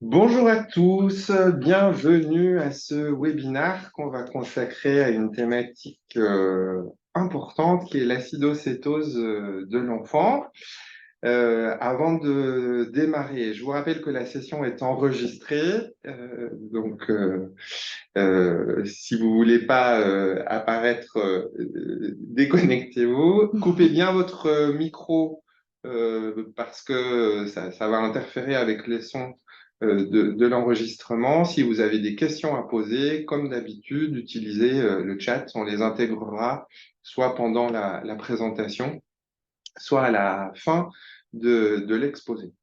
Bonjour à tous, bienvenue à ce webinaire qu'on va consacrer à une thématique importante qui est l'acidocétose de l'enfant. Avant de démarrer, je vous rappelle que la session est enregistrée, si vous voulez pas apparaître, déconnectez-vous, coupez bien votre micro parce que ça va interférer avec les sons de l'enregistrement. Si vous avez des questions à poser, comme d'habitude, utilisez le chat, on les intégrera soit pendant la présentation, soit à la fin de l'exposé.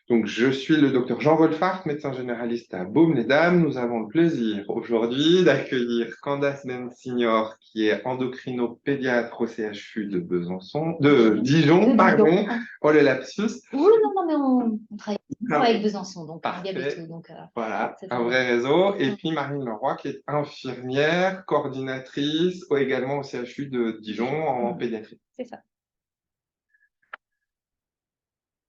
Donc, je suis le docteur Jean Wolfart, médecin généraliste à Baume-les-Dames. Nous avons le plaisir aujourd'hui d'accueillir Candace Signor, qui est endocrinopédiatre au CHU de Besançon, de Dijon, pardon. Oh, le lapsus. Oui, non, mais on travaille avec Besançon, donc Parfait. Biabetto. Donc, voilà, un vrai réseau. Et puis Marine Leroy, qui est infirmière, coordinatrice, également au CHU de Dijon en pédiatrie. C'est ça.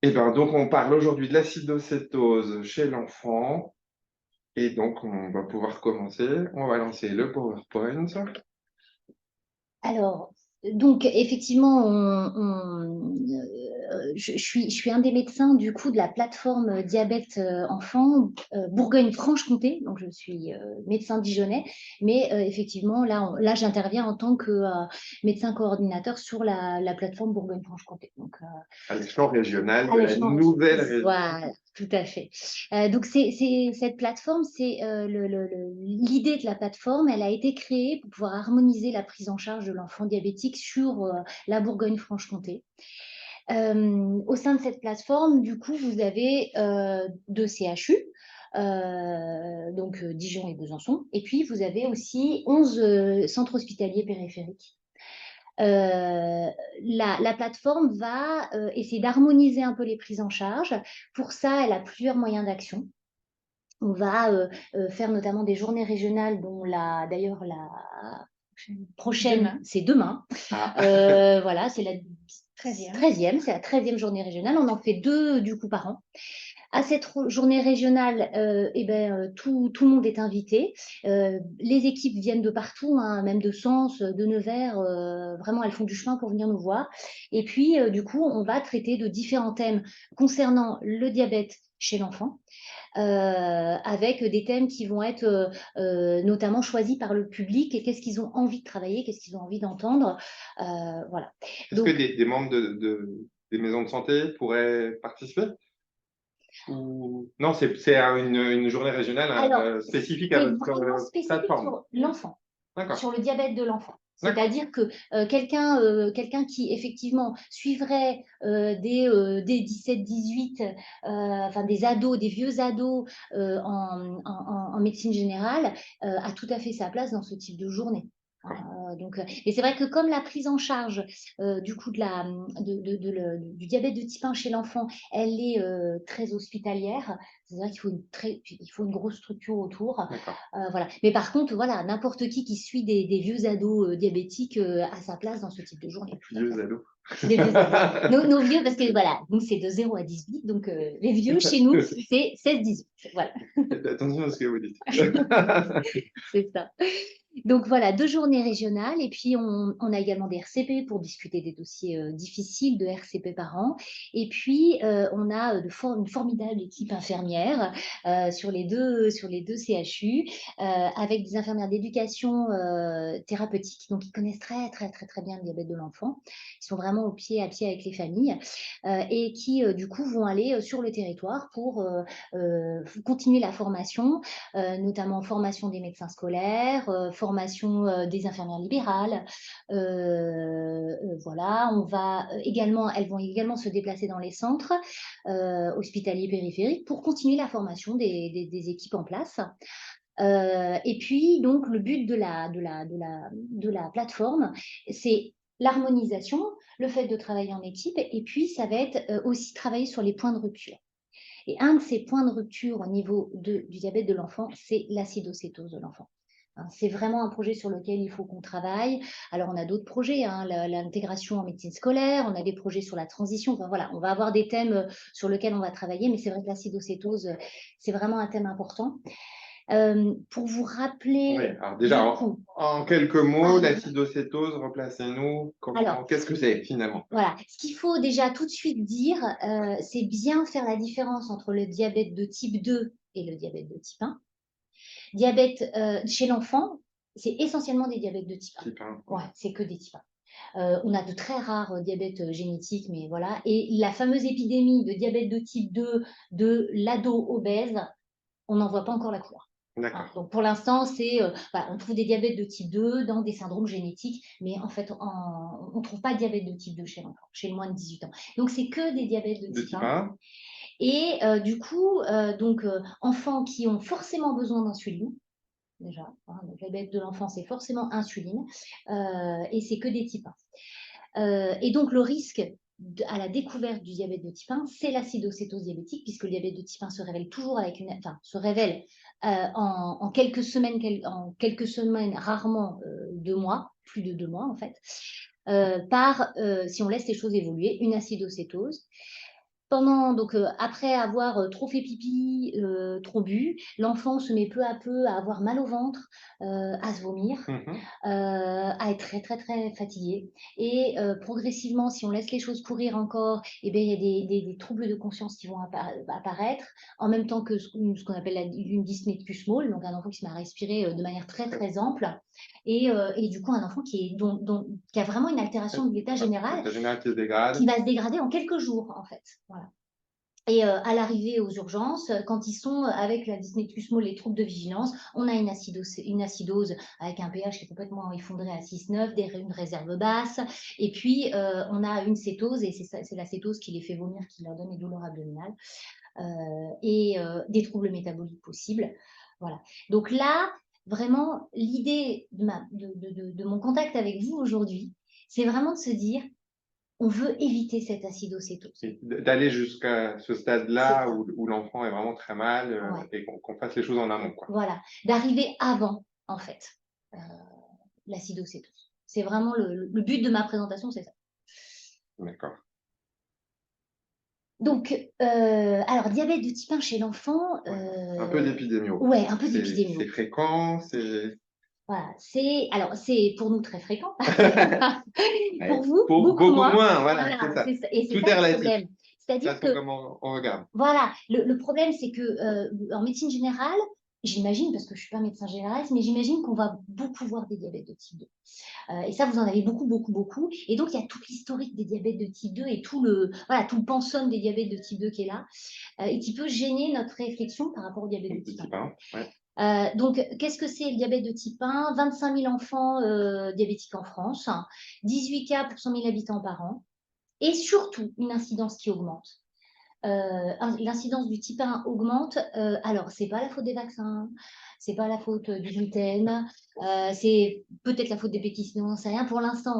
Et bien, donc, on parle aujourd'hui de l'acidocétose chez l'enfant. Et donc, on va pouvoir commencer. On va lancer le PowerPoint. Alors, donc, effectivement, je suis un des médecins du coup de la plateforme diabète enfant Bourgogne-Franche-Comté. Donc, je suis médecin dijonnais, mais effectivement, là j'interviens en tant que médecin coordinateur sur la plateforme Bourgogne-Franche-Comté. Donc, À l'échelon régional à de la l'échelon nouvelle région. Voilà, tout à fait. Donc, cette plateforme, c'est l'idée de la plateforme, elle a été créée pour pouvoir harmoniser la prise en charge de l'enfant diabétique sur la Bourgogne-Franche-Comté. Au sein de cette plateforme, du coup, vous avez deux CHU, donc Dijon et Besançon, et puis vous avez aussi 11 centres hospitaliers périphériques. La plateforme va essayer d'harmoniser un peu les prises en charge. Pour ça, elle a plusieurs moyens d'action. On va faire notamment des journées régionales, dont d'ailleurs la prochaine, c'est demain. Voilà, c'est la 13e, c'est la 13e journée régionale. On en fait 2 du coup par an. À cette journée régionale, tout le monde est invité. Les équipes viennent de partout, hein, même de Sens, de Nevers. Vraiment, elles font du chemin pour venir nous voir. Et puis, du coup, on va traiter de différents thèmes concernant le diabète chez l'enfant, avec des thèmes qui vont être notamment choisis par le public et qu'est-ce qu'ils ont envie de travailler, qu'est-ce qu'ils ont envie d'entendre. Voilà. Est-ce que des membres des maisons de santé pourraient participer? Ou... Non, c'est une journée régionale spécifique à votre plateforme. Sur l'enfant, sur le diabète de l'enfant. C'est-à-dire que quelqu'un qui effectivement suivrait des 17-18, enfin des ados, des vieux ados en médecine générale, a tout à fait sa place dans ce type de journée. Et c'est vrai que comme la prise en charge du coup du diabète de type 1 chez l'enfant, elle est très hospitalière, c'est vrai qu'il faut il faut une grosse structure autour. Voilà. Mais par contre, voilà, n'importe qui suit des vieux ados diabétiques a sa place dans ce type de journée. Vieux ados. Les vieux ados. Nos vieux, parce que voilà, nous c'est de 0 à 18, donc les vieux chez nous, c'est 16-18. Voilà. Faites attention à ce que vous dites. C'est ça. Donc voilà, 2 journées régionales et puis on a également des RCP pour discuter des dossiers difficiles de RCP par an. Et puis on a une formidable équipe infirmière sur les deux CHU avec des infirmières d'éducation thérapeutique, donc ils connaissent très très très très bien le diabète de l'enfant. Ils sont vraiment au pied à pied avec les familles et qui du coup vont aller sur le territoire pour continuer la formation, notamment formation des médecins scolaires, formation des infirmières libérales. Voilà, elles vont également se déplacer dans les centres hospitaliers périphériques pour continuer la formation des équipes en place. Et puis, donc, le but de la plateforme, c'est l'harmonisation, le fait de travailler en équipe, et puis ça va être aussi travailler sur les points de rupture. Et un de ces points de rupture au niveau du diabète de l'enfant, c'est l'acidocétose de l'enfant. hein. C'est vraiment un projet sur lequel il faut qu'on travaille. Alors, on a d'autres projets, hein, l'intégration en médecine scolaire, on a des projets sur la transition. Enfin, voilà, on va avoir des thèmes sur lesquels on va travailler, mais c'est vrai que l'acidocétose, c'est vraiment un thème important. Pour vous Oui, rappeler, alors du déjà, coup, en quelques mots, voilà. l'acidocétose, remplacez-nous, Alors, qu'est-ce que c'est finalement? voilà, ce qu'il faut déjà tout de suite dire, c'est bien faire la différence entre le diabète de type 2 et le diabète de type 1. Diabète, chez l'enfant, c'est essentiellement des diabètes de type 1. Type 1. Ouais, c'est que des type 1. On a de très rares diabètes génétiques, mais voilà. Et la fameuse épidémie de diabète de type 2 de l'ado obèse, on n'en voit pas encore la couleur. Hein. D'accord. Donc pour l'instant, voilà, on trouve des diabètes de type 2 dans des syndromes génétiques, mais en fait, on ne trouve pas de diabète de type 2 chez l'enfant, chez le moins de 18 ans. Donc c'est que des diabètes de De type type 1. 1? Et du coup, enfants qui ont forcément besoin d'insuline, déjà, hein, donc le diabète de l'enfant, c'est forcément insuline, et c'est que des types 1. Et donc le risque à la découverte du diabète de type 1, c'est l'acidocétose diabétique, puisque le diabète de type 1 se révèle toujours se révèle en quelques semaines, rarement 2 mois, plus de 2 mois en fait, si on laisse les choses évoluer, une acidocétose. Après avoir trop fait pipi, trop bu, l'enfant se met peu à peu à avoir mal au ventre, à se vomir, Mhm. à être très, très, très fatigué. Et progressivement, si on laisse les choses courir encore, eh bien, il y a des troubles de conscience qui vont apparaître, en même temps que ce qu'on appelle une dyspnée de Kussmaul, donc un enfant qui se met à respirer de manière très, très ample. Et du coup, un enfant qui a vraiment une altération de l'état général, L'état général qui se qui dégrade. va se dégrader en quelques jours, en fait. Voilà. Et à l'arrivée aux urgences, quand ils sont avec la dyspnée de Kussmaul, les troubles de vigilance, on a une acidose avec un pH qui est complètement effondré à 6,9, une réserve basse, et puis on a une cétose, et c'est la cétose qui les fait vomir, qui leur donne les douleurs abdominales, et des troubles métaboliques possibles. Voilà. Donc là, vraiment, l'idée de mon contact avec vous aujourd'hui, c'est vraiment de se dire, on veut éviter cette acidocétose. Et d'aller jusqu'à ce C'est stade-là ça. où l'enfant est vraiment très mal Ouais. et qu'on fasse les choses en amont, quoi. Voilà, d'arriver avant, en fait, heu, l'acidocétose. C'est vraiment le but de ma présentation, c'est ça. D'accord. Donc, alors diabète de type 1 chez l'enfant, Ouais. Un peu d'épidémio. ouais, un peu C'est d'épidémio. fréquent, c'est... Voilà, c'est pour nous très fréquent. Pour Ouais. vous, Pour beaucoup beaucoup moins. moins, voilà, c'est Voilà, ça. c'est ça, et c'est Tout ça est le relatif. problème. De toute C'est-à-dire façon, que comment on regarde. voilà, le problème, c'est que en médecine générale, j'imagine, parce que je ne suis pas médecin généraliste, mais j'imagine qu'on va beaucoup voir des diabètes de type 2. Et ça, vous en avez beaucoup, beaucoup, beaucoup. Et donc, il y a tout l'historique des diabètes de type 2 et voilà, tout le pensum des diabètes de type 2 qui est là, et qui peut gêner notre réflexion par rapport au diabète de De type type 1. 1, ouais. Donc, qu'est-ce que c'est le diabète de type 1? 25 000 enfants diabétiques en France, 18 cas pour 100 000 habitants par an, et surtout une incidence qui augmente. L'incidence du type 1 augmente. Alors, c'est pas la faute des vaccins, c'est pas la faute du gluten, c'est peut-être la faute des pékisses, on n'en sait rien. Pour l'instant,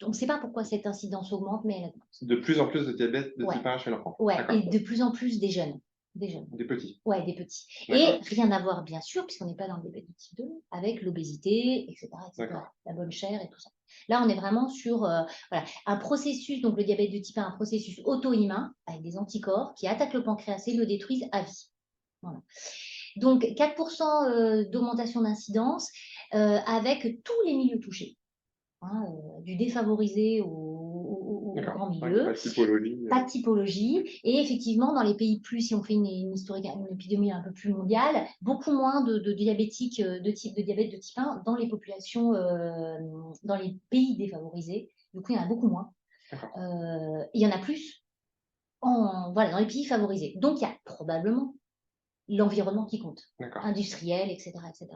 on ne sait pas pourquoi cette incidence augmente, mais elle augmente. De plus en plus de diabète de Ouais, type 1 chez l'enfant. ouais, D'accord. et de plus en plus des jeunes. Des jeunes. Des petits. Ouais, des petits. D'accord. Et rien à voir, bien sûr, puisqu'on n'est pas dans le diabète de type 2, avec l'obésité, etc., D'accord. la bonne chair et tout ça. Là, on est vraiment sur voilà, un processus, donc le diabète de type 1, un processus auto-immun, avec des anticorps qui attaquent le pancréas et le détruisent à vie. Voilà. Donc, 4% d'augmentation d'incidence avec tous les milieux touchés, hein, du défavorisé au D'accord. grand Ouais, milieu. pas de typologie. Pas de typologie. Et effectivement, dans les pays si on fait une historique, une épidémie un peu plus mondiale, beaucoup moins de diabétiques de diabète de type 1 dans les populations, dans les pays défavorisés. Du coup, il y en a beaucoup moins. D'accord. Il y en a plus voilà, dans les pays favorisés. Donc, il y a probablement l'environnement qui compte, D'accord. industriel, etc., etc.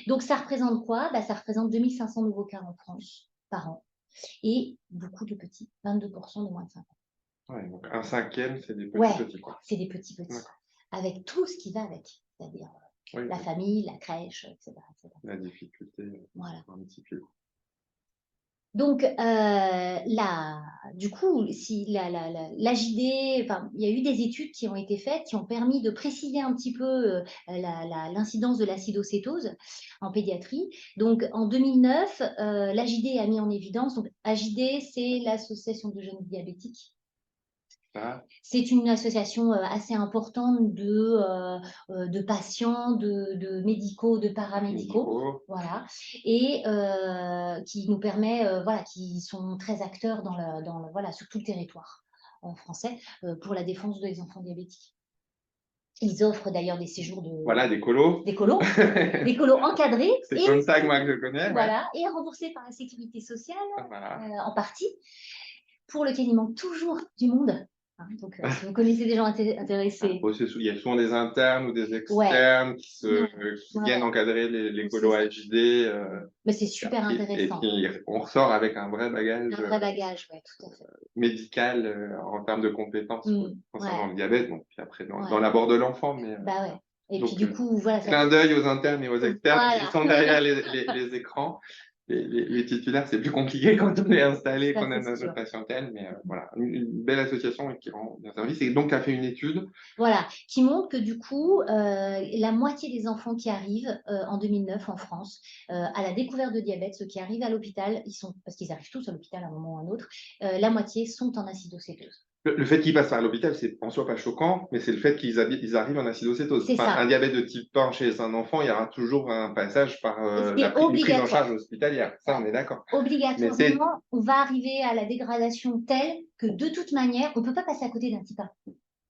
Donc, ça représente quoi? Ça représente 2500 nouveaux cas en France par an. Et beaucoup de petits, 22% de moins de 5 ans. Ouais, donc un cinquième, c'est des Ouais, petits, quoi. c'est des petits, D'accord. avec tout ce qui va avec, c'est-à-dire Oui, la oui. famille, la crèche, etc., etc. La difficulté Voilà. un petit peu. Donc, du coup, si l'AJD, enfin, il y a eu des études qui ont été faites, qui ont permis de préciser un petit peu l'incidence de l'acidocétose en pédiatrie. Donc, en 2009, l'AJD a mis en évidence, donc AJD, c'est l'Association de jeunes diabétiques. Ah, C'est une association assez importante de patients, de médicaux, de paramédicaux, voilà, et qui nous permet, voilà, qui sont très acteurs voilà, sur tout le territoire français pour la défense des enfants diabétiques. Ils offrent d'ailleurs des séjours voilà, des colos. des colos encadrés C'est comme ça que moi que je connais. voilà, et remboursés par la sécurité sociale Voilà. en partie, pour lequel il manque toujours du monde. Donc, si vous connaissez des gens intéressés. Il y a souvent des internes ou des Ouais. externes qui viennent Ouais. encadrer les Donc, colos c'est ça. AJD. Mais c'est super Et intéressant. puis, on ressort avec un vrai bagage Un vrai bagage, ouais, tout à fait. médical en termes de compétences concernant Ouais. le diabète. Donc, puis après, dans Ouais. l'abord de l'enfant. Mais, Bah ouais. Et puis donc, du coup, voilà. clin d'œil aux internes et aux externes qui Voilà. sont derrière les écrans. Les titulaires, c'est plus compliqué quand on est installé, Ça, qu'on a c'est notre sûr. patientèle, mais voilà, une belle association qui rend bien service. Et donc, tu as fait une étude. Voilà, qui montre que du coup, la moitié des enfants qui arrivent en 2009 en France à la découverte de diabète, ceux qui arrivent à l'hôpital, parce qu'ils arrivent tous à l'hôpital à un moment ou à un autre, la moitié sont en acidocétose. Le fait qu'ils passent par l'hôpital, c'est en soi pas choquant, mais c'est le fait qu'ils arrivent en acidocétose. C'est ça. Un diabète de type 1 chez un enfant, il y aura toujours un passage par une prise en charge hospitalière. Ça, on est d'accord. Obligatoirement, on va arriver à la dégradation telle que de toute manière, on ne peut pas passer à côté d'un type 1.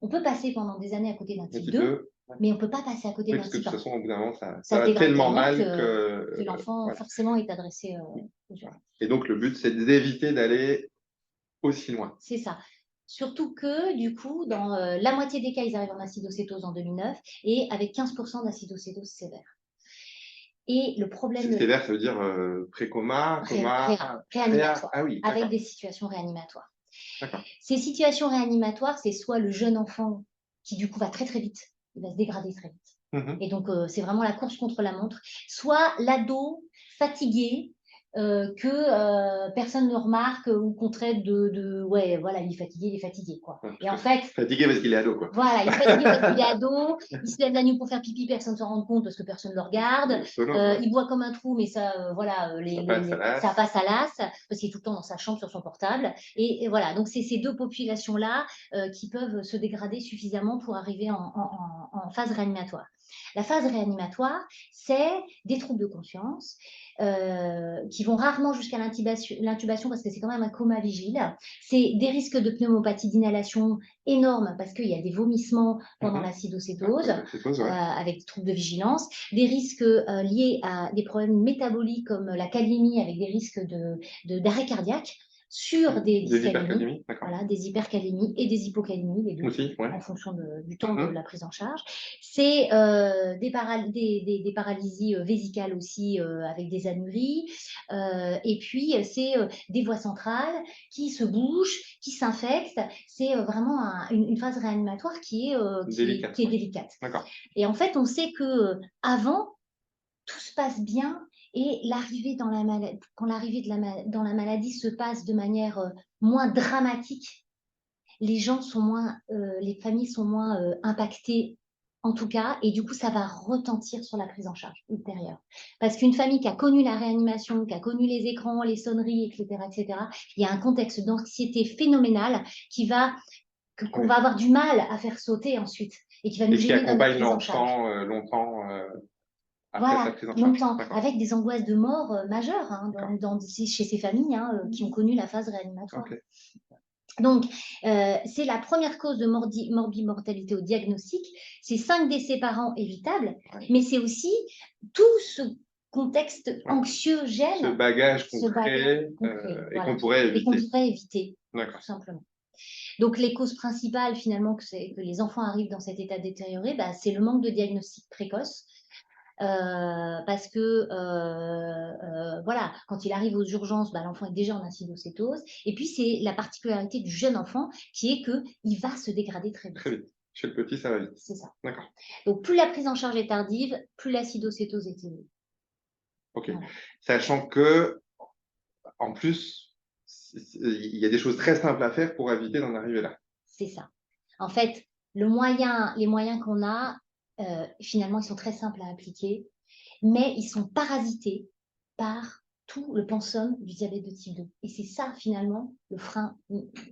On peut passer pendant des années à côté d'un type 2, mais on ne peut pas passer à côté d'un parce que de type 1. toute façon, au bout d'un moment, ça Ça se va dégrade tellement tellement mal que l'enfant voilà. forcément est adressé aux urgences. Et donc, le but, c'est d'éviter d'aller aussi loin. C'est ça. Surtout que, du coup, dans la moitié des cas, ils arrivent en acidocétose en 2009 et avec 15% d'acidocétose sévère. Et le problème. Sévère, ça veut dire précoma, coma, réanimatoire, Ah oui, avec des situations réanimatoires. D'accord. Ces situations réanimatoires, c'est soit le jeune enfant qui, du coup, va très très vite, il va se dégrader très vite. Et donc, c'est vraiment la course contre la montre. Soit l'ado fatigué, que personne ne remarque ou qu'on traite ouais, voilà, il est fatigué, quoi. Et en fait, fatigué parce qu'il est ado, quoi. Voilà, il est fatigué parce qu'il est ado, il se lève la nuit pour faire pipi, personne ne s'en rend compte parce que personne ne le regarde, il boit comme un trou, mais ça, voilà, ça passe à l'as, parce qu'il est tout le temps dans sa chambre sur son portable. Et voilà, donc c'est ces deux populations-là qui peuvent se dégrader suffisamment pour arriver en phase réanimatoire. La phase réanimatoire, c'est des troubles de conscience qui vont rarement jusqu'à l'intubation parce que c'est quand même un coma vigile. C'est des risques de pneumopathie d'inhalation énormes parce qu'il y a des vomissements pendant l'acidocétose avec des troubles de vigilance, des risques liés à des problèmes métaboliques comme la kaliémie avec des risques d'arrêt cardiaque sur des dyscalémies, voilà, des hypercalémies et des hypocalémies, les deux, aussi, en fonction du temps de la prise en charge. C'est des paralysies vésicales aussi avec des anuries. Et puis, c'est des voies centrales qui se bougent, qui s'infectent. C'est vraiment une phase réanimatoire qui est délicate. Et en fait, on sait qu'avant, tout se passe bien et l'arrivée dans la maladie, quand l'arrivée dans la maladie se passe de manière moins dramatique, les familles sont moins impactées en tout cas, et du coup, ça va retentir sur la prise en charge ultérieure. Parce qu'une famille qui a connu la réanimation, qui a connu les écrans, les sonneries, etc., il y a un contexte d'anxiété phénoménale qu'on va avoir du mal à faire sauter ensuite et qui va nous gêner dans notre prise en charge. Longtemps voilà, longtemps, avec des angoisses de mort majeures chez ces familles qui ont connu la phase réanimatoire. Donc, c'est la première cause de morbimortalité au diagnostic. C'est 5 décès par an évitables, mais c'est aussi tout ce contexte anxiogène. Ce bagage concret et qu'on pourrait éviter. Tout simplement. Donc, les causes principales, finalement, que les enfants arrivent dans cet état détérioré, c'est le manque de diagnostic précoce. Parce que voilà, quand il arrive aux urgences, l'enfant est déjà en acidocétose. Et puis, c'est la particularité du jeune enfant qui est qu'il va se dégrader très vite. Très vite. Chez le petit, ça va vite. C'est ça. D'accord. Donc, plus la prise en charge est tardive, plus l'acidocétose est élevée. Ok. Voilà. Sachant que en plus, il y a des choses très simples à faire pour éviter d'en arriver là. C'est ça. En fait, les moyens qu'on a, finalement, ils sont très simples à appliquer, mais ils sont parasités par tout le pensum du diabète de type 2. Et c'est ça, finalement, le frein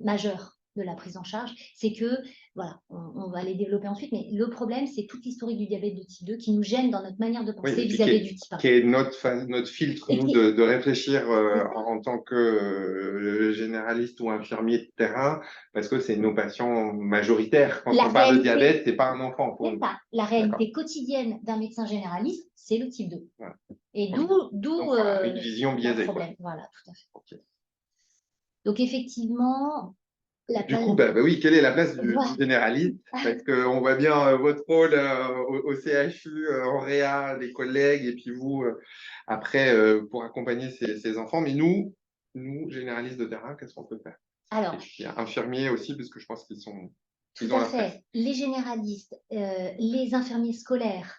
majeur de la prise en charge. C'est que, voilà, on va les développer ensuite, mais le problème, c'est toute l'historique du diabète de type 2 qui nous gêne dans notre manière de Oui, penser et puis vis-à-vis du type 1. qui est notre filtre, Et nous, qui est- de réfléchir c'est ça. en tant que généraliste ou infirmier de terrain, parce que c'est nos patients majoritaires. Quand La on parle de réalité, diabète, c'est pas un enfant pour c'est nous. ça. La D'accord. réalité quotidienne d'un médecin généraliste, c'est le type 2. Voilà. Et Ok. d'où Donc voilà, une vision le biaisée, quoi. problème. Voilà, tout à fait. Ok. Donc, effectivement, la Du place. coup, bah oui, quelle est la place du Voilà. généraliste? Parce qu'on voit bien votre rôle au CHU, en réa, les collègues, et puis vous, après, pour accompagner ces enfants. Mais nous, généralistes de terrain, qu'est-ce qu'on peut faire? Alors, Et puis infirmiers aussi, parce que je pense tout qu'ils ont à leur place. fait. Les généralistes, les infirmiers scolaires,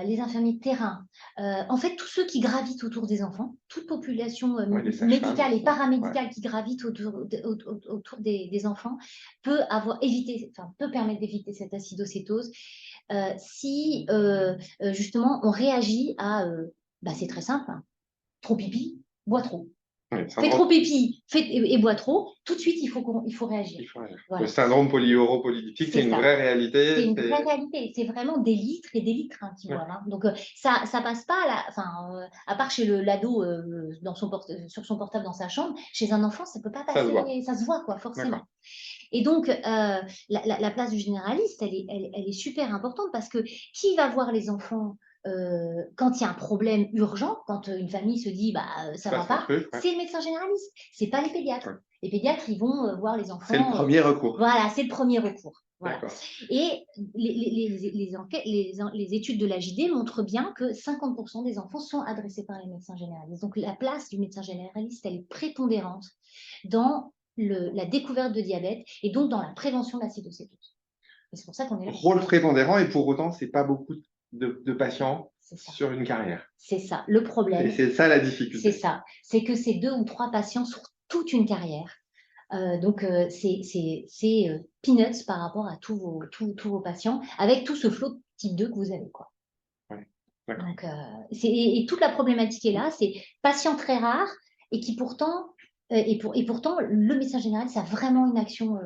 les infirmiers de terrain, en fait, tous ceux qui gravitent autour des enfants, toute population Ouais, les sages-femmes médicale et aussi. paramédicale qui gravite autour des enfants peut permettre d'éviter cette acidocétose si justement on réagit à, c'est très simple, hein, trop pipi, bois trop. Ouais, Fais trop pipi et bois trop, tout de suite, il faut réagir. il faut réagir. Voilà. Le syndrome polyuropolyptyque, c'est C'est une ça. vraie C'est réalité. une vraie réalité. C'est vraiment des litres et des litres qui Ouais, boivent. Hein. Donc, ça passe pas, à part chez l'ado sur son portable dans sa chambre, chez un enfant, ça peut pas ça se passer, voit. ça se voit, quoi, forcément. D'accord. Et donc, la place du généraliste, elle est super importante parce que qui va voir les enfants quand il y a un problème urgent, quand une famille se dit ça va Passe un pas, truc, ouais. c'est le médecin généraliste, c'est pas les pédiatres. Ouais. Les pédiatres, ils vont voir les C'est le enfants. premier recours. Voilà, c'est le premier recours. Voilà. D'accord. Et les études de l'AJD montrent bien que 50% des enfants sont adressés par les médecins généralistes. Donc la place du médecin généraliste, elle est prépondérante dans la découverte de diabète et donc dans la prévention de l'acidocétose. Et c'est pour ça qu'on est là. Rôle prépondérant, et pour autant, c'est pas beaucoup de patients sur une carrière. C'est ça. Le Et problème, c'est ça la difficulté. c'est ça. C'est que c'est 2 ou 3 patients sur toute une carrière. Donc, c'est peanuts par rapport à tous vos patients, avec tout ce flot de type 2 que vous avez, quoi. Ouais, d'accord. Donc, et toute la problématique est là, c'est patient très rare et qui pourtant, pourtant, le médecin général, ça a vraiment une action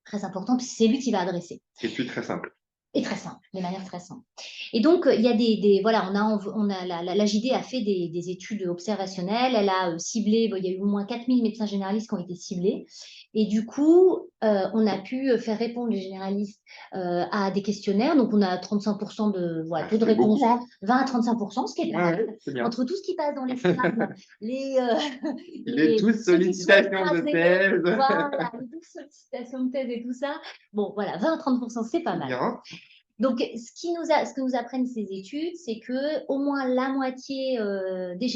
très importante, puisque c'est lui qui va adresser. Et puis très simple. Et très simple, de manière très simple. Et donc, il y a voilà, la JD a fait des études observationnelles, elle a ciblé, il y a eu au moins 4000 médecins généralistes qui ont été ciblés. Et du coup, on a pu faire répondre les généralistes à des questionnaires. Donc, on a 35% taux de réponse, beaucoup, hein. 20 à 35%, ce qui est pas mal. C'est bien. Entre tout ce qui passe dans les spams, Les tous sollicitations de thèse. voilà, les tous sollicitations de thèse et tout ça. Bon, voilà, 20 à 30%, c'est pas mal. Bien. Donc, ce que nous apprennent ces études, c'est que au moins la moitié des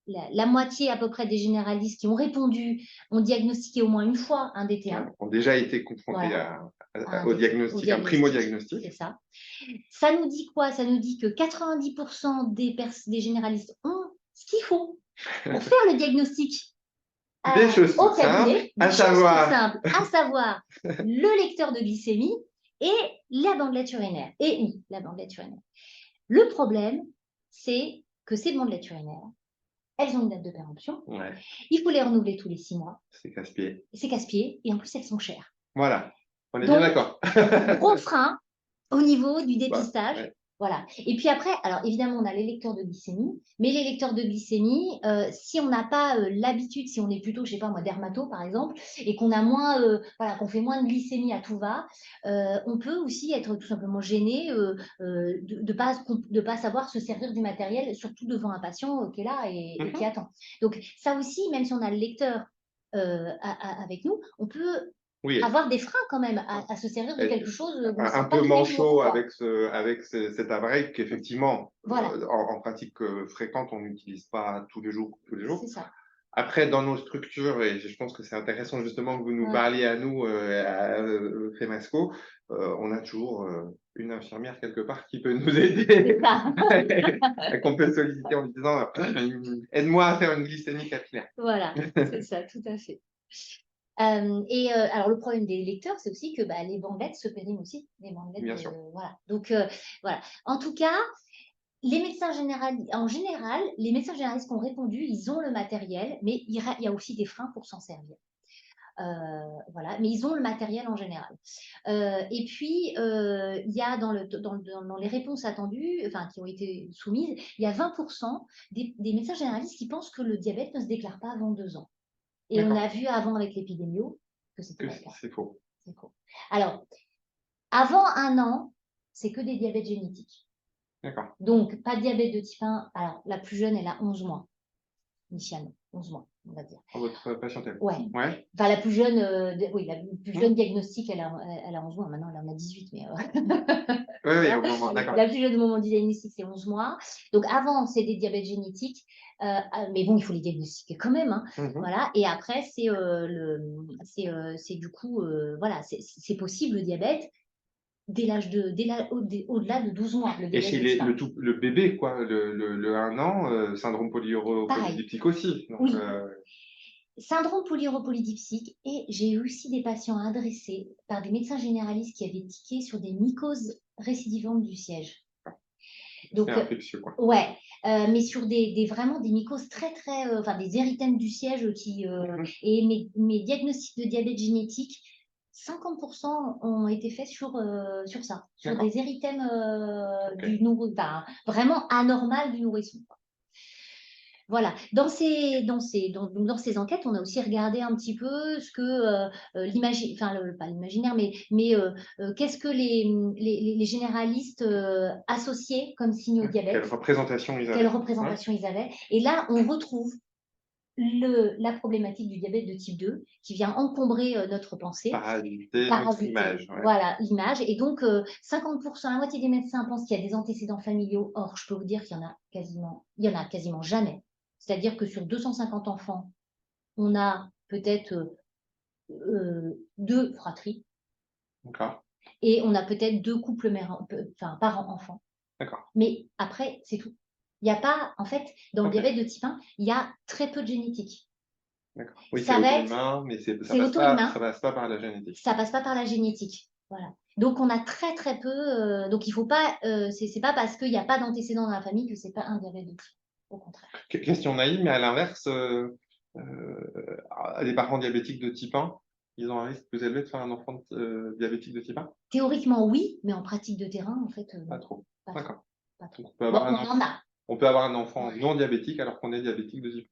la moitié à peu près des généralistes qui ont répondu ont diagnostiqué au moins une fois un DT1. Ont déjà été confrontés Voilà. au diagnostic, un primo-diagnostic. C'est ça. Ça nous dit quoi? Ça nous dit que 90% des généralistes ont ce qu'il faut pour faire le diagnostic. Des choses Au toutes cabinet, simples, à savoir le lecteur de glycémie et la bandelette urinaire. La bandelette urinaire. Le problème, c'est que ces bandelettes urinaires, elles ont une date de péremption. Ouais. Il faut les renouveler tous les 6 mois. C'est casse-pied. C'est casse-pied et en plus, elles sont chères. Voilà, on est Donc, bien d'accord. gros frein au niveau du dépistage. Ouais. Voilà. Et puis après, alors évidemment, on a les lecteurs de glycémie, mais les lecteurs de glycémie, si on n'a pas l'habitude, si on est plutôt, je sais pas moi, dermato par exemple, et qu'on a moins, qu'on fait moins de glycémie à tout va, on peut aussi être tout simplement gêné de pas savoir se servir du matériel, surtout devant un patient qui est là et qui attend. Donc ça aussi, même si on a le lecteur avec nous, on peut avoir des freins quand même à se servir de quelque chose un peu manchot avec cet appareil qu'effectivement, voilà. en pratique fréquente, on n'utilise pas tous les jours. C'est ça. Après, dans nos structures, et je pense que c'est intéressant justement que vous nous Ouais, parliez à nous, à Femasco, on a toujours une infirmière quelque part qui peut nous c'est aider, ça. qu'on peut solliciter en lui disant aide-moi à faire une glycémie capillaire. Voilà, c'est ça, tout à fait. Alors le problème des lecteurs, c'est aussi que, bah, les bandelettes se périment aussi, les bandelettes Bien de sûr. voilà. Donc voilà. En tout cas, les médecins en général, les médecins généralistes qui ont répondu, ils ont le matériel, mais il y a aussi des freins pour s'en servir. Voilà, mais ils ont le matériel en général. Et puis, il y a dans les réponses attendues, enfin qui ont été soumises, il y a 20 des médecins généralistes qui pensent que le diabète ne se déclare pas avant 2 ans. Et on D'accord. a vu avant avec l'épidémio que c'était Que pas le cas. c'est faux. C'est faux. Alors, avant 1 an, c'est que des diabètes génétiques. D'accord. Donc, pas de diabète de type 1. Alors, la plus jeune, elle a 11 mois, initialement. 11 mois, on va dire. Votre patientèle. Ouais. Ouais. Enfin, la plus jeune, oui, la plus jeune Mmh. diagnostic, elle a 11 mois. Maintenant, elle en a 18, mais Oui, oui, voilà. au moment, d'accord. La plus jeune au moment du diagnostic, c'est 11 mois. Donc, avant, c'est des diabètes génétiques. Mais bon, il faut les diagnostiquer quand même, hein. Mhm. Voilà. Et après, c'est du coup, voilà, c'est possible le diabète au-delà de 12 mois, le Et diabète chez de type 1. le bébé, quoi, le 1 an, syndrome Pareil, polyuropolydiptique aussi. Donc, oui. Syndrome polyuropolydipsique, et j'ai eu aussi des patients adressés par des médecins généralistes qui avaient tiqué sur des mycoses récidivantes du siège. c'est Donc, infectieux, quoi. ouais, mais sur vraiment des mycoses très, très, enfin des érythèmes du siège Mhm. et mes diagnostics de diabète génétique, 50% ont été faits sur ça, sur D'accord. des érythèmes Ok. enfin, vraiment anormal du nourrisson. Voilà. Dans ces enquêtes, on a aussi regardé un petit peu ce que enfin, pas l'imaginaire, mais qu'est-ce que les généralistes associaient comme signe au Quelle diabète, représentation ils quelle avaient. Ouais. représentation ils avaient. Et là, on retrouve la problématique du diabète de type 2 qui vient encombrer notre pensée, Parasiter notre parasiter, image. Ouais. voilà, l'image. Et donc, 50%, la moitié des médecins pensent qu'il y a des antécédents familiaux. Or, je peux vous dire qu'il y en a quasiment jamais. C'est-à-dire que sur 250 enfants, on a peut-être 2 fratries D'accord. et on a peut-être 2 couples enfin, parents-enfants. D'accord. Mais après, c'est tout. Il n'y a pas, en fait, dans le Ok. diabète de type 1, il y a très peu de génétique. D'accord. Oui, c'est Ça va être, auto-immun, mais c'est ça auto-humain, passe pas par la génétique. ça passe pas par la génétique. Voilà. Donc, on a très, très peu. Donc, il faut pas. C'est pas parce qu'il n'y a pas d'antécédents dans la famille que c'est pas un diabète de type 1. Au contraire. Question naïve, mais à l'inverse, les parents diabétiques de type 1, ils ont un risque plus élevé de faire un enfant diabétique de type 1? Théoriquement, oui, mais en pratique de terrain, en fait, Pas non. trop. Pas trop. D'accord. Pas trop. Donc, on peut Bon, avoir on en a. on peut avoir un enfant Ouais. non diabétique alors qu'on est diabétique de type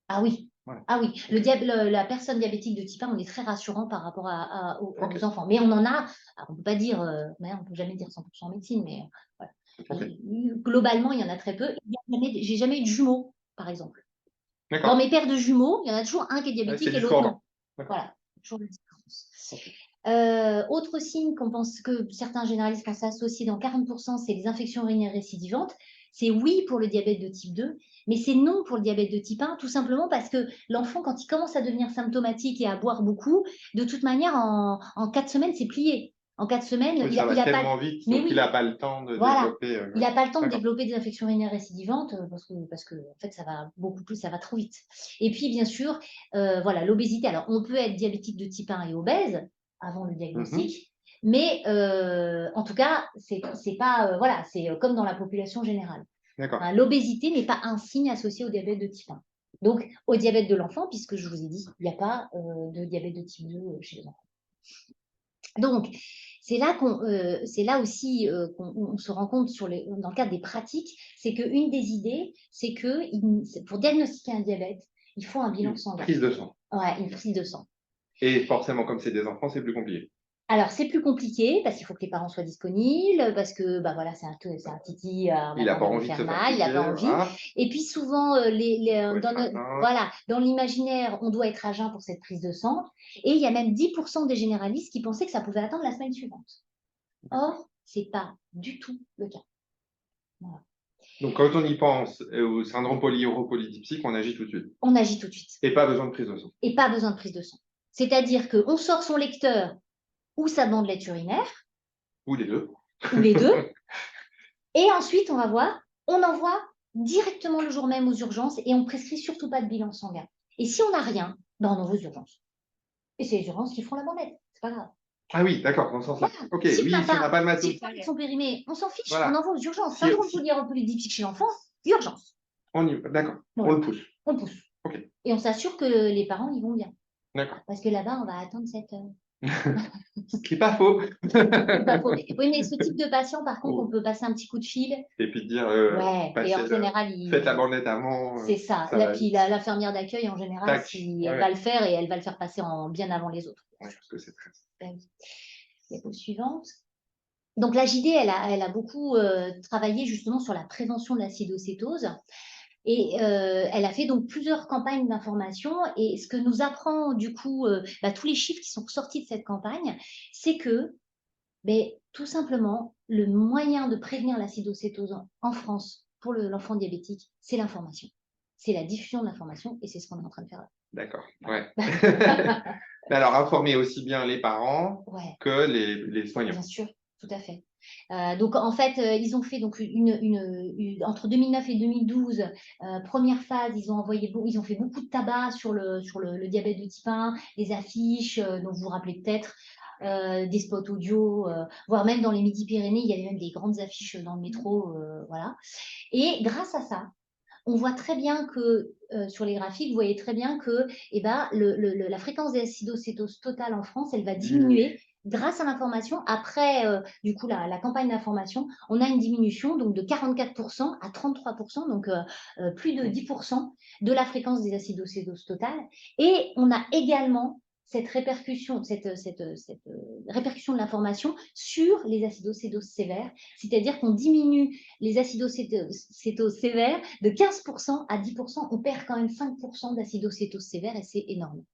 Ah oui. 1. Ouais. Ah oui, Ok. la personne diabétique de type 1, on est très rassurant par rapport aux Ok. enfants. Mais on en a, alors on ne peut pas dire, mais on peut jamais dire 100% en médecine, mais voilà. Ok. Globalement, il y en a très peu. J'ai jamais eu de jumeaux, par exemple. Dans D'accord. mes paires de jumeaux, il y en a toujours un qui est Ouais, c'est diabétique et l'autre non. discordant. D'accord. Voilà, toujours la différence. Ok. Autre signe que certains généralistes pensent associer dans 40%, c'est les infections urinaires récidivantes. C'est oui pour le diabète de type 2, mais c'est non pour le diabète de type 1, tout simplement parce que l'enfant, quand il commence à devenir symptomatique et à boire beaucoup, de toute manière, en 4 semaines, c'est plié. En 4 semaines, Oui, ça va il a pas. tellement vite, Mais donc il n'a oui, pas le temps de voilà. développer. Il Ouais. n'a pas le temps de D'accord. développer des infections urinaires récidivantes parce que en fait, ça va beaucoup plus, ça va trop vite. Et puis, bien sûr, voilà, l'obésité. Alors, on peut être diabétique de type 1 et obèse avant le Mhm. diagnostic, mais en tout cas, c'est pas, voilà, c'est comme dans la population générale. D'accord. Hein, l'obésité n'est pas un signe associé au diabète de type 1. Donc, au diabète de l'enfant, puisque je vous ai dit, il n'y a pas de diabète de type 2 chez les enfants. Donc, c'est là aussi qu'on se rend compte dans le cadre des pratiques, c'est qu'une des idées, c'est que pour diagnostiquer un diabète, il faut un bilan Une sanguin. prise de sang. Ouais, une prise de sang. Et forcément, comme c'est des enfants, c'est plus compliqué. Alors, c'est plus compliqué parce qu'il faut que les parents soient disponibles, parce que bah, voilà, c'est un titi, on Il n'a n'a pas pas envie de lui envie de faire se faire mal, il n'a pas piquer, envie. voilà. Et puis souvent, Faut être à jeun. voilà, dans l'imaginaire, on doit être à jeun pour cette prise de sang. Et il y a même 10% des généralistes qui pensaient que ça pouvait attendre la semaine suivante. Or, ce n'est pas du tout le cas. Voilà. Donc, quand on y pense au syndrome polyuropolydypsique, on agit tout de suite. On agit tout de suite. Et pas besoin de prise de sang. Et pas besoin de prise de sang. C'est-à-dire qu'on sort son lecteur ou sa bandelette urinaire. Ou les deux. Ou les deux. Et ensuite, on va voir, on envoie directement le jour même aux urgences et on prescrit surtout pas de bilan sanguin. Et si on n'a rien, ben on envoie aux urgences. Et c'est les urgences qui font la bandelette, c'est pas grave. Ah oui, d'accord, dans ce sens-là. Voilà. Ok, Si oui, si on n'a pas de matos. Si les sont périmés, on s'en fiche, Voilà. on envoie aux urgences. Si- Syndrome si- polyuropolydyptique chez l'enfant, urgence. On y va, d'accord, Voilà. on le pousse. On pousse. Ok. Et on s'assure que les parents y vont bien. D'accord. Parce que là-bas, on va attendre 7 heures. Ce qui n'est pas faux. C'est pas faux. Oui, mais ce type de patient, par contre, Oh. on peut passer un petit coup de fil. Et puis dire, Ouais, et en général, faites la bandelette avant. c'est ça. Ça va Puis vite. l'infirmière d'accueil, en général, Tac. si Ouais. elle va le faire et elle va le faire passer bien avant les autres. Ouais, parce que c'est très. Ben oui. Diapo suivante. Donc la JD, elle a beaucoup travaillé justement sur la prévention de l'acidocétose. Et elle a fait donc plusieurs campagnes d'information. Et ce que nous apprend du coup tous les chiffres qui sont sortis de cette campagne, c'est que tout simplement, le moyen de prévenir l'acidocétose en France pour l'enfant diabétique, c'est l'information. C'est la diffusion de l'information et c'est ce qu'on est en train de faire là. D'accord, ouais. Alors, informer aussi bien les parents que les soignants. Bien sûr, tout à fait. Donc, en fait, ils ont fait donc entre 2009 et 2012, première phase, ils ont fait beaucoup de tabac sur le diabète de type 1, des affiches, dont vous vous rappelez peut-être, des spots audio, voire même dans les Midi-Pyrénées, il y avait même des grandes affiches dans le métro, voilà. Et grâce à ça, on voit très bien que, sur les graphiques, vous voyez très bien que la fréquence d'acidocétose totale en France, elle va diminuer grâce à l'information. Après, du coup, la campagne d'information, on a une diminution donc, de 44% à 33%, donc plus de 10% de la fréquence des acidocétoses totales. Et on a également cette répercussion de l'information sur les acidocétoses sévères, c'est-à-dire qu'on diminue les acidocétoses sévères de 15% à 10%, on perd quand même 5% d'acidocétose sévère et c'est énorme.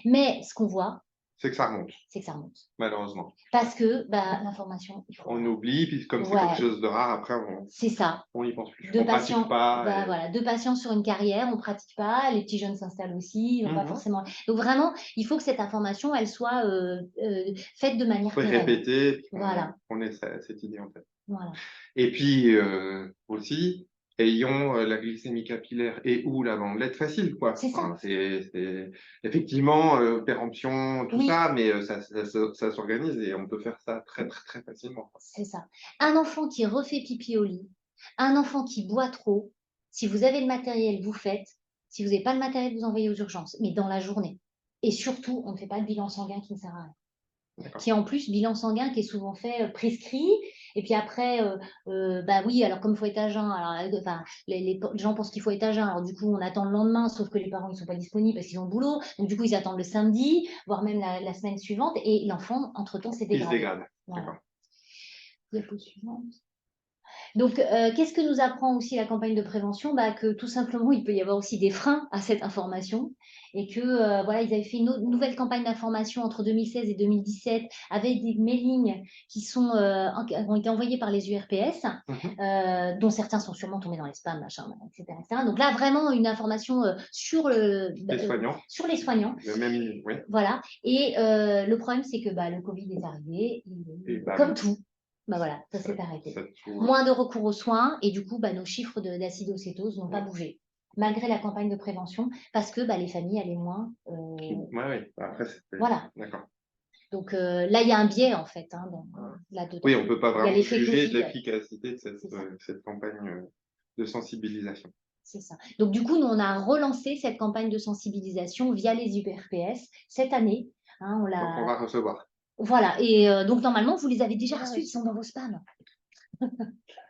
Mais ce qu'on voit, c'est que ça remonte. C'est que ça remonte. Malheureusement. Parce que l'information, il faut. On oublie, puis comme c'est quelque chose de rare, après, c'est ça. On n'y pense plus. Deux on patients, pratique pas. voilà, 2 patients sur une carrière, on ne pratique pas, les petits jeunes s'installent aussi, pas forcément. Donc vraiment, il faut que cette information, elle soit faite de manière répétée, puis voilà. on ait cette idée en tête. Voilà. Et puis aussi, ayons la glycémie capillaire et ou la bandelette facile, quoi. C'est ça. C'est effectivement péremption, tout ça, mais ça s'organise et on peut faire ça très, très, très facilement. C'est ça. Un enfant qui refait pipi au lit, un enfant qui boit trop, si vous avez le matériel, vous faites. Si vous n'avez pas le matériel, vous envoyez aux urgences, mais dans la journée. Et surtout, on ne fait pas de bilan sanguin qui ne sert à rien. Qui en plus, bilan sanguin qui est souvent fait prescrit. Et puis après, oui, alors comme il faut être à jeun, alors, les gens pensent qu'il faut être à jeun, alors du coup, on attend le lendemain, sauf que les parents ne sont pas disponibles parce qu'ils ont le boulot. Donc du coup, ils attendent le samedi, voire même la semaine suivante. Et l'enfant, entre-temps, s'est dégradé. Il se dégrade. Voilà. Diapo suivante. Donc, qu'est-ce que nous apprend aussi la campagne de prévention? Que tout simplement, il peut y avoir aussi des freins à cette information et que ils avaient fait une nouvelle campagne d'information entre 2016 et 2017 avec des mailings qui ont été envoyés par les URPS, dont certains sont sûrement tombés dans les spams, machin, etc., etc. Donc là, vraiment une information sur les soignants. Voilà. Et le problème, c'est que le Covid est arrivé, comme tout. Voilà, ça s'est arrêté. Moins de recours aux soins et du coup, nos chiffres d'acidocétose n'ont pas bougé, malgré la campagne de prévention, parce que les familles allaient moins. Après, voilà. D'accord. Donc là, il y a un biais en fait. Là-dedans. Oui, on ne peut pas vraiment juger de l'efficacité de cette campagne de sensibilisation. C'est ça. Donc du coup, nous, on a relancé cette campagne de sensibilisation via les URPS cette année. Donc on va recevoir. Voilà, et donc normalement, vous les avez déjà reçus, ils sont dans vos spams.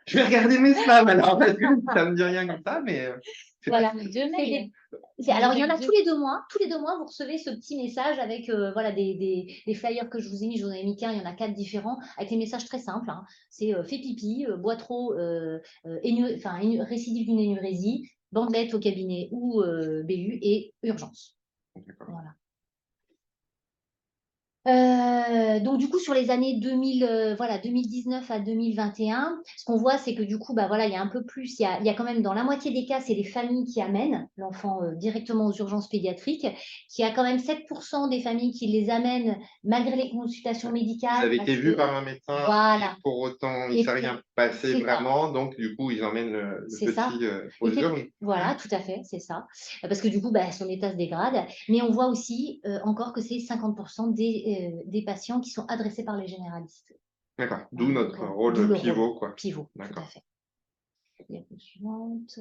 Je vais regarder mes spams alors, parce que ça ne me dit rien comme ça, mais... Voilà. Alors, il y en a tous les 2 mois. Tous les 2 mois, vous recevez ce petit message avec des flyers que je vous ai mis. Je vous en ai mis qu'un, il y en a 4 différents, avec des messages très simples. C'est fais pipi, bois trop, récidive d'une énurésie, bandelette au cabinet ou BU et urgence. Voilà. Donc du coup, sur les années 2019 à 2021, ce qu'on voit, c'est que du coup, voilà, il y a un peu plus, il y a quand même dans la moitié des cas, c'est les familles qui amènent l'enfant directement aux urgences pédiatriques, qu'il y a quand même 7% des familles qui les amènent malgré les consultations Ils médicales, avaient été parce vus que par un médecin, et voilà, pour autant, il ne et s'est rien passé c'est ça. vraiment, donc du coup, ils emmènent le C'est ça. petit aux urgences. Voilà, tout à fait, c'est ça. Parce que du coup, son état se dégrade. Mais on voit aussi encore que c'est 50% des patients qui sont adressés par les généralistes. D'accord, d'où Voilà, notre donc, rôle d'où le rôle pivot, quoi. pivot, tout à D'accord. fait. Diapo suivante.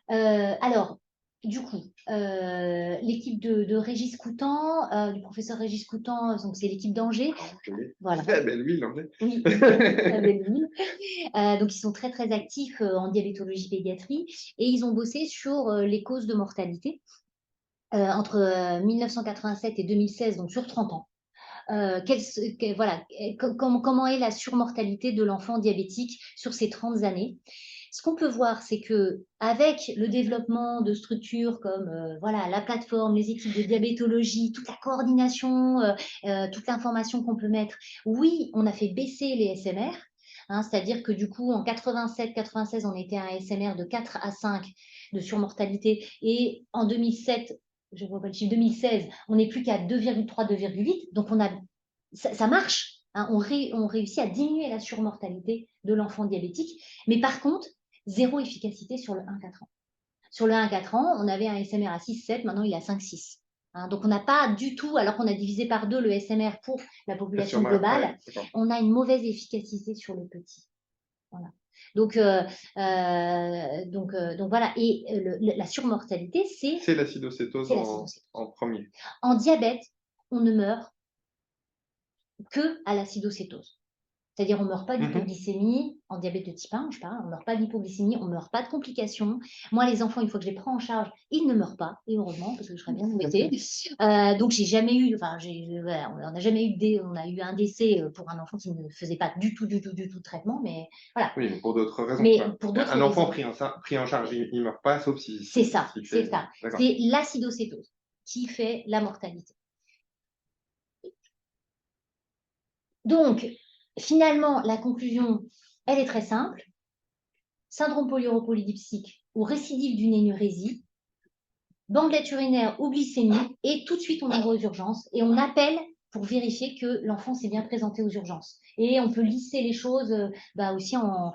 Alors, du coup, l'équipe de Régis Coutan, du professeur Régis Coutan, donc c'est l'équipe d'Angers. Voilà. Très belle ville, en fait. Oui, très belle ville. Donc, ils sont très, très actifs en diabétologie pédiatrie et ils ont bossé sur les causes de mortalité entre 1987 et 2016, donc sur 30 ans. Voilà, comment est la surmortalité de l'enfant diabétique sur ces 30 années. Ce qu'on peut voir, c'est que avec le développement de structures comme voilà, la plateforme, les équipes de diabétologie, toute la coordination, toute l'information qu'on peut mettre, oui, on a fait baisser les SMR, hein, c'est-à-dire que du coup, en 87-96, on était à un SMR de 4 à 5 de surmortalité, et en 2007, je ne vois pas le chiffre, 2016, on n'est plus qu'à 2,3, 2,8, donc ça marche, hein, on réussit à diminuer la surmortalité de l'enfant diabétique, mais par contre, zéro efficacité sur le 1-4 ans. Sur le 1-4 ans, on avait un SMR à 6-7, maintenant il est à 5-6. Hein, donc on n'a pas du tout, alors qu'on a divisé par 2 le SMR pour la population globale, on a une mauvaise efficacité sur le petit. Voilà. Donc voilà, et la surmortalité, c'est l'acidocétose en premier. En diabète, on ne meurt que à l'acidocétose. C'est-à-dire, on ne meurt pas d'hypoglycémie, en diabète de type 1, je parle, on ne meurt pas d'hypoglycémie, on ne meurt pas de complications. Moi, les enfants, une fois que je les prends en charge, ils ne meurent pas, et heureusement, parce que je serais bien embêtée. Donc, j'ai jamais eu, voilà, on n'a jamais eu on a eu un décès pour un enfant qui ne faisait pas du tout de traitement, mais voilà. Oui, mais pour d'autres raisons. Mais pour d'autres un enfant raisons. pris en charge, il ne meurt pas, sauf si. C'est ça, c'est ça. C'est l'acidocétose qui fait la mortalité. Donc, finalement, la conclusion, elle est très simple. Syndrome polyuropolydipsique ou récidive d'une énurésie, bandelette urinaire ou glycémie, et tout de suite, on envoie aux urgences et on appelle pour vérifier que l'enfant s'est bien présenté aux urgences. Et on peut lisser les choses aussi en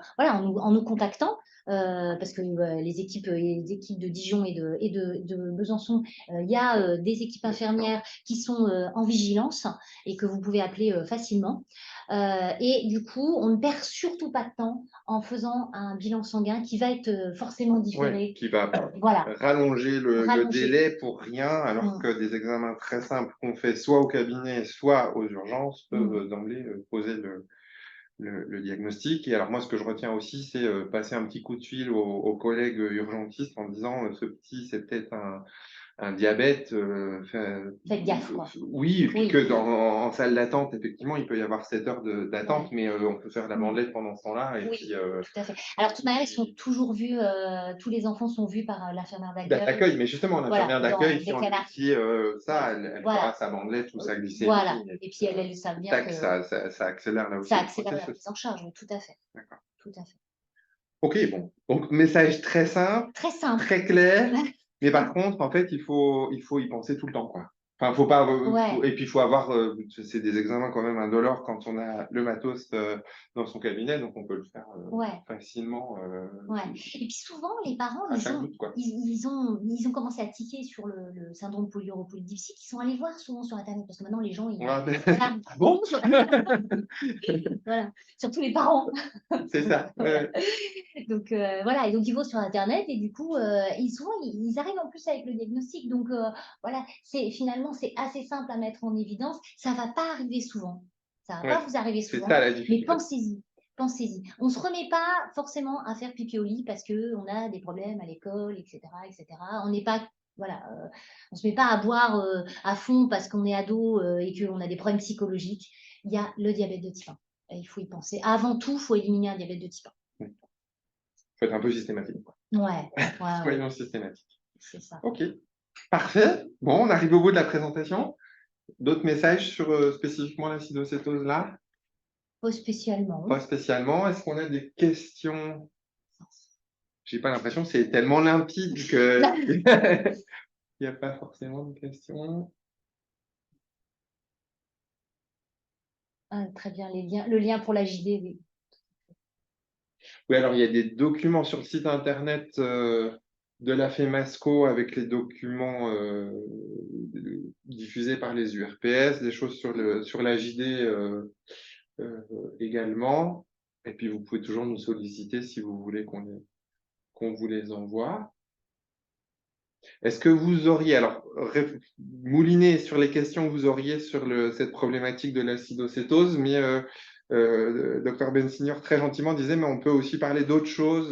nous contactant. Parce que les équipes de Dijon et de Besançon, il y a des équipes infirmières qui sont en vigilance et que vous pouvez appeler facilement. Et du coup, on ne perd surtout pas de temps en faisant un bilan sanguin qui va être forcément différé. Qui va rallonger le délai pour rien, alors que des examens très simples qu'on fait soit au cabinet, soit aux urgences peuvent d'emblée poser le diagnostic. Et alors moi, ce que je retiens aussi, c'est passer un petit coup de fil aux collègues urgentistes en disant ce petit, c'est peut-être un diabète. Faites gaffe, quoi. Oui, et puis que en salle d'attente, effectivement, il peut y avoir 7 heures d'attente, mais on peut faire la bandelette pendant ce temps-là. Et puis, tout à fait. Alors, de toute manière, ils sont toujours vus, tous les enfants sont vus par l'infirmière d'accueil. Mais justement, l'infirmière d'accueil, si on lui dit ça, elle fera sa bandelette ou sa glycémie. Voilà, et puis elles savent bien que ça accélère là aussi. Ça accélère la prise en charge, oui, tout à fait. D'accord. Tout à fait. Ok, bon. Donc, message très simple, très clair. Mais par contre, en fait, il faut y penser tout le temps, quoi. Enfin, faut pas. Et puis, il faut avoir. C'est des examens quand même indolores quand on a le matos dans son cabinet, donc on peut le faire facilement. Et puis souvent, les parents, ils ont commencé à tiquer sur le syndrome polyuropolydipsique. Ils sont allés voir souvent sur Internet, parce que maintenant, les gens, ils bon voilà, surtout les parents. C'est ça. Donc voilà, et donc ils vont sur Internet et du coup, souvent ils arrivent en plus avec le diagnostic. Donc voilà, finalement c'est assez simple à mettre en évidence. Ça va pas arriver souvent. Ça va pas vous arriver souvent. C'est ça la difficulté. Mais pensez-y. On ne se remet pas forcément à faire pipi au lit parce qu'on a des problèmes à l'école, etc., etc. On n'est pas, voilà, on se met pas à boire à fond parce qu'on est ado et qu'on a des problèmes psychologiques. Il y a le diabète de type 1. Et il faut y penser. Avant tout, il faut éliminer un diabète de type 1. Il faut être un peu systématique, quoi. Soyons systématiques. C'est ça. Ok. Parfait. Bon, on arrive au bout de la présentation. D'autres messages sur spécifiquement l'acidocétose là? Pas spécialement. Pas spécialement. Est-ce qu'on a des questions? J'ai pas l'impression, c'est tellement limpide que il n'y a pas forcément de questions. Ah, très bien, le lien pour la JD, oui. Oui, alors il y a des documents sur le site internet de la FEMASCO avec les documents diffusés par les URPS, des choses sur la JD également. Et puis vous pouvez toujours nous solliciter si vous voulez qu'on vous les envoie. Est-ce que vous auriez, alors, mouliné sur les questions que vous auriez sur cette problématique de l'acidocétose, mais Dr Bensignor très gentiment disait, mais on peut aussi parler d'autres choses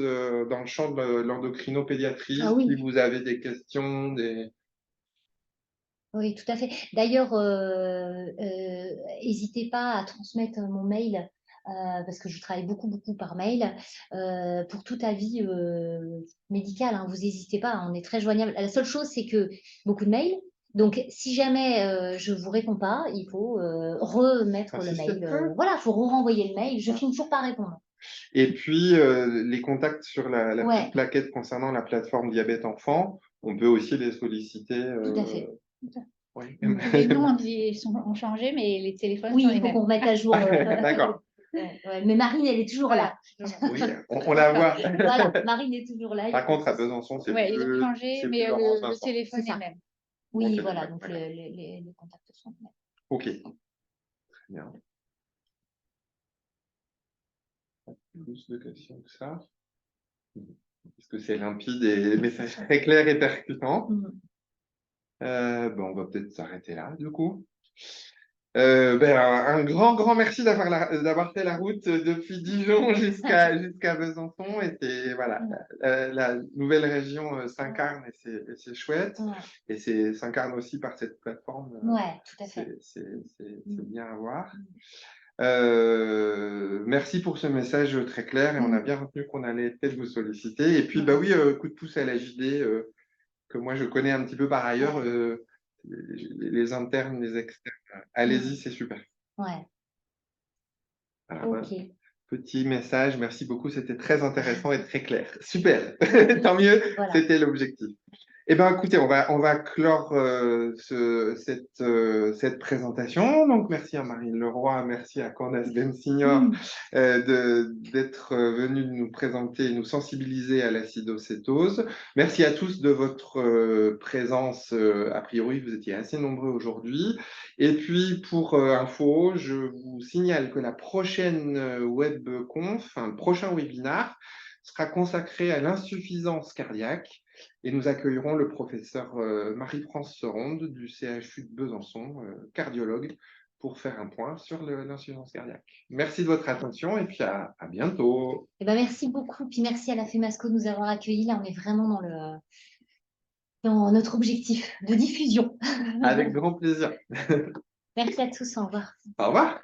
dans le champ de l'endocrinopédiatrie, Ah oui. si vous avez des questions, Oui, tout à fait. D'ailleurs, n'hésitez pas à transmettre mon mail, parce que je travaille beaucoup, beaucoup par mail, pour tout avis médical, hein, vous n'hésitez pas, on est très joignable. La seule chose, c'est que beaucoup de mails. Donc, si jamais je ne vous réponds pas, il faut remettre le mail. Voilà, il faut renvoyer le mail. Je finis toujours par répondre. Et puis, les contacts sur la Ouais. petite plaquette concernant la plateforme Diabète Enfant, on peut aussi les solliciter. Tout à fait. Oui. Les noms ont changé, mais les téléphones sont les mêmes. Oui, il faut qu'on remette à jour. D'accord. Ouais, mais Marine, elle est toujours là. Oui, on la voit. Voilà, Marine est toujours là. Par contre, à Besançon, c'est plus... ils ont changé, mais le téléphone est le même. Oui, okay, voilà, donc les contacts sont les mêmes. Ok, très bien. Pas plus de questions que ça. Parce que c'est limpide et message très clair et percutant. Bon, on va peut-être s'arrêter là, du coup. Un grand merci d'avoir fait la route depuis Dijon jusqu'à Besançon. Et c'est, voilà, la nouvelle région s'incarne et c'est chouette. Et c'est s'incarne aussi par cette plateforme. Ouais, tout à fait. C'est bien à voir. Merci pour ce message très clair et on a bien retenu qu'on allait peut-être vous solliciter. Et puis, bah oui, coup de pouce à la JD que moi je connais un petit peu par ailleurs. Les internes, les externes, allez-y, c'est super. Ouais. Voilà, ok. Petit message, merci beaucoup, c'était très intéressant et très clair. Super, tant mieux, voilà. C'était l'objectif. Eh bien, écoutez, on va clore cette présentation. Donc, merci à Marine Leroy, merci à Candace Bensignor d'être venue nous présenter et nous sensibiliser à l'acidocétose. Merci à tous de votre présence. A priori, vous étiez assez nombreux aujourd'hui. Et puis, pour info, je vous signale que la prochaine webconf, le prochain webinar, sera consacré à l'insuffisance cardiaque. Et nous accueillerons le professeur Marie-France Seronde du CHU de Besançon, cardiologue, pour faire un point sur l'insuffisance cardiaque. Merci de votre attention et puis à bientôt. Eh ben, merci beaucoup. Puis merci à la FEMASCO de nous avoir accueillis. Là, on est vraiment dans notre objectif de diffusion. Avec grand plaisir. Merci à tous. Au revoir. Au revoir.